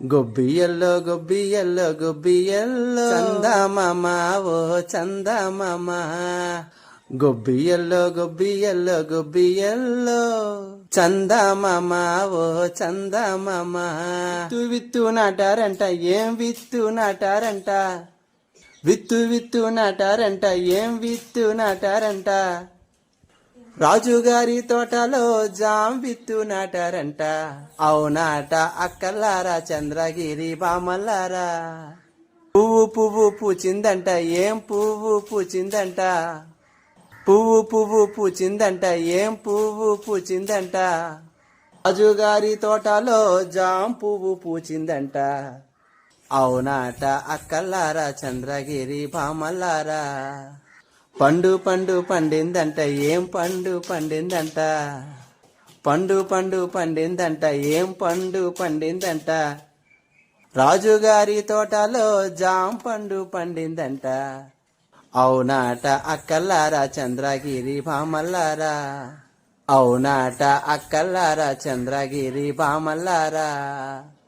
గొబ్బియల్లో గొబ్బియల్లో గొబ్బియల్లో చందమామ ఓ చందమామ గొబ్బియల్లో గొబ్బియల్లో గొబ్బియల్లో చందమామ ఓ చందమామ విత్తు నాటారంట ఏం విత్తు నాటారంట విత్తు నాటారంట ఏం విత్తు నాటారంట రాజుగారి తోటలో జాం విత్తు నాటారంట అవునాట అక్కలారా చంద్రగిరి బామల్లారా పువ్వు పూచిందంట ఏం పువ్వు పూచిందంట పువ్వు పూచిందంట ఏం పువ్వు పూచిందంట రాజుగారి తోటలో జాం పువ్వు పూచిందంట అవునాట అక్కలారా చంద్రగిరి బామల్లారా పండు పండిందంట ఏం పండు పండిందంట పండు పండిందంట ఏం పండు పండిందంట రాజుగారి తోటలో జాం పండు పండిందంట అవునాట అక్కల్లారా చంద్రగిరి బామల్లారా అవునాట అక్కల్లారా చంద్రగిరి బామల్లారా